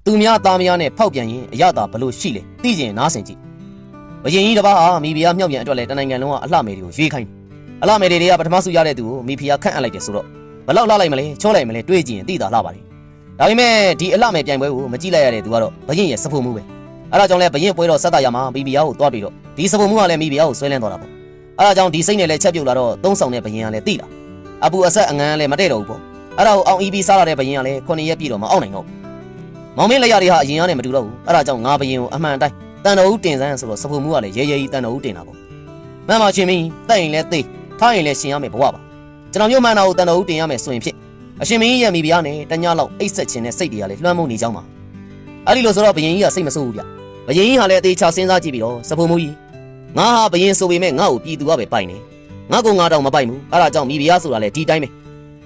သူများသားများနဲ့ဖောက်ပြန်ရင်အရသာဘလို့ရှိလေသိကျင်နားဆင်ကြည့်ဘယင်ကြီးတစ်ပါးဟာမိဖုရားမြောက်ပြန်အတွက်လဲတနိုင်ငံလုံးကအလှမယ်တွေကိုရွေးခိုင်းအလှမယ်တွေကပထမဆုရတဲ့သူကိုမိဖုရားခန့်အပ်လိုက်တယ်ဆိုတော့ဘလောက်လှလိုက်မလဲချောလိုက်မလဲတွေးကြည့်ရင်သိတာလှပါတယ်ဒါပေမဲ့ဒီအလှမယ်ပြိုင်ပွဲကိုမကြည့်လိုက်ရတဲ့သူကတော့ဘယင်ရဲ့စဖို့မှုပဲအဲ့ဒါကြောင့်လဲဘယင်ပွဲတော်ဆက်တာရမှာမိဖုရားကိုတွားပြီးတော့ဒီစဖို့မှုကလည်းမိဖုရားကိုဆွဲလန်းသွားတာပေါ့အဲ့ဒါကြောင့်ဒီစိတ်နဲ့လဲချက်ပြုတ်လာတော့သုံးဆောင်တဲ့ဘယင်ကလည်းသိတာအပူအဆက်အငန်းလည်းမတည့်တော့ဘူးပေါ့အဲ့ဒါကိုအောင်အီပြီးစားလာတဲ့ဘယင်ကလည်း9ရက်ပြည့်တော့မအောင်နိုင်တော့မောင်မင်းလက်ရတွေဟာအရင်ကနဲ့မတူတော့ဘူးအဲ့ဒါကြောင့်ငါဘယင်ကိုအမှန်တိုင်းတန်တော်ဦးတင်စမ်းဆိုတော့စဖို့မှုကလည်းရဲရဲကြီးတန်တော်ဦးတင်တာပေါ့မှန်ပါချင်းမင်းတက်ရင်လည်းသိထားရင်လည်းရှင်ရမယ်ဘဝပါကျွန်တော်မျိုးမှန်တာကိုတန်တော်ဦးတင်ရမယ်ဆိုရင်ဖြစ်အရှင်မင်းရဲ့မိဖုရားနဲ့တညလောက်အိတ်ဆက်ခြင်းနဲ့စိတ်တွေကလည်းလွှမ်းမိုးနေကြောင်းပါအဲ့ဒီလိုဆိုတော့ဘယင်ကြီးကစိတ်မဆိုးဘူးဗျဘယင်ကြီးဟာလည်းအသေးချစဉ်းစားကြည့်ပြီးတော့စဖို့မှုကြီးငါဟာဘယင်ဆိုပေမဲ့ငါ့ကိုပြည်သူကပဲပိုင်နေငါ့ကိုငါတောင်မပိုင်ဘူးအဲ့ဒါကြောင့်မိဖုရားဆိုတာလည်းဒီတိုင်းပဲ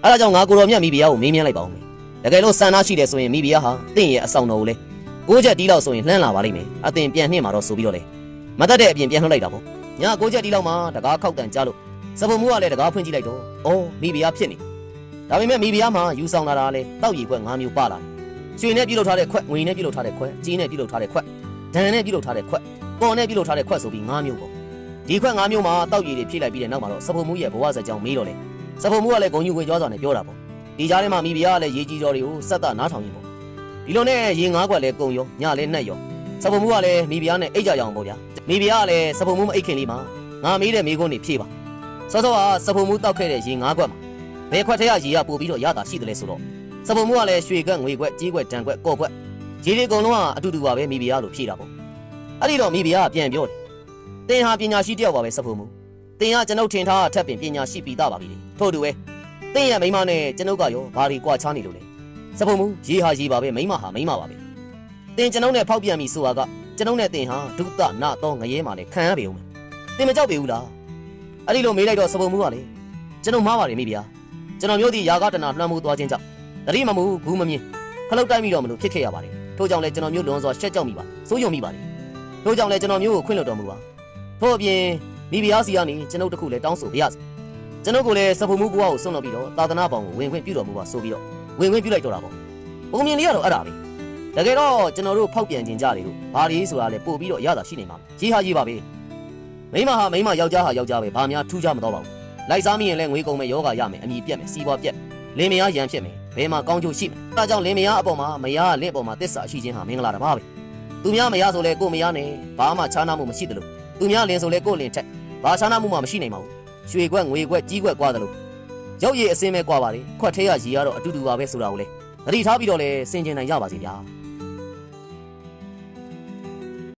အဲ့ဒါကြောင့်ငါကိုတော်မြတ်မိဖုရားကိုမေးမြန်းလိုက်ပါဦးမယ်တကယ်လို့ဆန္ဒရှိတယ်ဆိုရင်မိဖုရားဟာတင့်ရဲ့အဆောင်တော်ကိုလေ6ချက်တီးလောက်ဆိုရင်လှမ်းလာပါလိမ့်မယ်အတင်ပြန်နှင့်မှာတော့ဆိုပြီးတော့လေမတတ်တဲ့အပြင်ပြန်လှုပ်လိုက်တာပေါ့ည6ချက်တီးလောက်မှတကားခောက်တန်ကြားလို့စပုံမှုကလည်းတကားဖွင့်ကြည့်လိုက်တော့အော်မိဖုရားဖြစ်နေဒါပေမဲ့မိဖုရားမှာယူဆောင်လာတာလေတောက်ရီခွက်5မျိုးပါလာတယ်ရွှေနဲ့ပြုတ်လုပ်ထားတဲ့ခွက်ငွေနဲ့ပြုတ်လုပ်ထားတဲ့ခွက်ကြီးနဲ့ပြုတ်လုပ်ထားတဲ့ခွက်ဒဏ်နဲ့ပြုတ်လုပ်ထားတဲ့ခွက်ပေါ်နဲ့ပြုတ်လုပ်ထားတဲ့ခွက်ဆိုပြီး5မျိုးပေါ့ဒီခွက်5မျိုးမှာတောက်ရီတွေဖြည့်လိုက်ပြီးတဲ့နောက်မှာတော့စပုံမှုရဲ့ဘဝဇာတ်ကြောင်းမေးတော့လေစပုံမှုကလည်းဂုံယူခွေကြွားစွာနဲ့ပြောတာပေါ့ဒီကြားထဲမှာမိဖုရားကလည်းရေကြီးတော်တွေကိုစက်တာနားထောင်ရင်ပေါ့ဒီလိုနဲ့ရေ9ခွက်လည်းကုံရောညလည်းနှက်ရောစပုံမှုကလည်းမိဖုရားနဲ့အိတ်ကြရအောင်ပေါ့ဗျာမိဖုရားကလည်းစပုံမှုမအိတ်ခင်လေးမှာငါမေးတဲ့မေးခွန်းတွေဖြေပါစောစောကစပုံမှုတောက်ခဲ့တဲ့ရေ9ခွက်မှာဘယ်ခွက်ထဲကရေကပို့ပြီးတော့ရတာရှိတယ်လဲဆိုတော့စပုံမှုကလည်းရွှေခွက်ငွေခွက်ကြေးခွက်ဒဏ်ခွက်ကော့ခွက်ရေတွေအကုန်လုံးကအတူတူပါပဲမိဖုရားလို့ဖြေတာပေါ့အဲ့ဒီတော့မိဖုရားကပြန်ပြောတယ်တင်ဟာပညာရှိတယောက်ပါပဲစပုံမှုတင်ကကျွန်ုပ်ထင်ထားအထက်ပင်ပညာရှိပြီးသားပါပြီထို့တူပဲတင်ရဲ့မိမနဲ့ကျွန်ုပ်ကရောဘာတွေကြွားချနေလို့လဲစပုံမှုရေဟာရေပါပဲမိမဟာမိမပါပဲတင်ကျွန်ုပ်နဲ့ဖောက်ပြန်ပြီဆိုတာကကျွန်ုပ်နဲ့တင်ဟာဒုသနာတော့ငရဲမှလည်းခံရပေဦးမယ်တင်မကြောက်ပေဘူးလားအဲ့ဒီလိုမေးလိုက်တော့စပုံမှုကလေကျွန်ုပ်မှားပါတယ်မိဖုရားကျွန်တော်မျိုးဒီယာကတနာလွှမ်းမိုးသွားခြင်းကြောင့်တတိမမှုဘူးမမြင်ခလုတ်တိုက်မိတော့မလို့ဖြစ်ခဲ့ရပါတယ်ထို့ကြောင့်လည်းကျွန်တော်မျိုးလွန်စွာရှက်ကြောက်မိပါစိုးရုံမိပါတယ်ထို့ကြောင့်လည်းကျွန်တော်မျိုးကိုခွင့်လွှတ်တော်မူပါထို့အပြင်မိဖုရားစီကနေကျွန်ုပ်တခုလည်းတောင်းဆိုပါရစေကျွန်ုပ်ကိုလည်းစပုံမှုဘဝကိုဆွန့်လွတ်ပြီးတော့သာသနာပေါင်းကိုဝင်ခွင့်ပြုတော်မူပါဆိုပြီးတော့ဝင်ခွင့်ပြုလိုက်တော့တာပေါ့ပုံမြင်လေးကတော့အဲ့ဒါပဲတကယ်တော့ကျွန်တော်တို့ဖောက်ပြန်ခြင်းကြတယ်လို့ဘာတွေဆိုတာလဲပို့ပြီးတော့ရတာရှိနေမှာရေးဟာရေးပါပဲမိမဟာမိမယောက်ျားဟာယောက်ျားပဲဘာများထူးခြားမတော့ပါဘူးလိုက်စားမိရင်လည်းငွေကုန်မဲ့ယောဂရမယ်အမြည်ပြက်မယ်စီးပွားပြက်လင်မယားရန်ဖြစ်မယ်ဘယ်မှာကောင်းကျိုးရှိမယ်အဲဒါကြောင့်လင်မယားအပေါ်မှာမယားလင့်အပေါ်မှာတစ္ဆာရှိခြင်းဟာမင်္ဂလာတပါပဲသူများမယားဆိုလဲကိုမယားနဲ့ဘာမှခြားနာမှုမရှိသလိုသူများလင်ဆိုလဲကိုလင်ထက်ဘာခြားနာမှုမှမရှိနိုင်ပါဘူးရွှေခွက်ငွေခွက်ကြီးခွက်ကွာသလိုရုပ်ရည်အစင်းပဲကွာပါလေခွက်ထဲကရေကတော့အတူတူပါပဲဆိုတာကိုလေသတိထားပြီးတော့လဲဆင်ကျင်နိုင်ကြပါစေဗျာ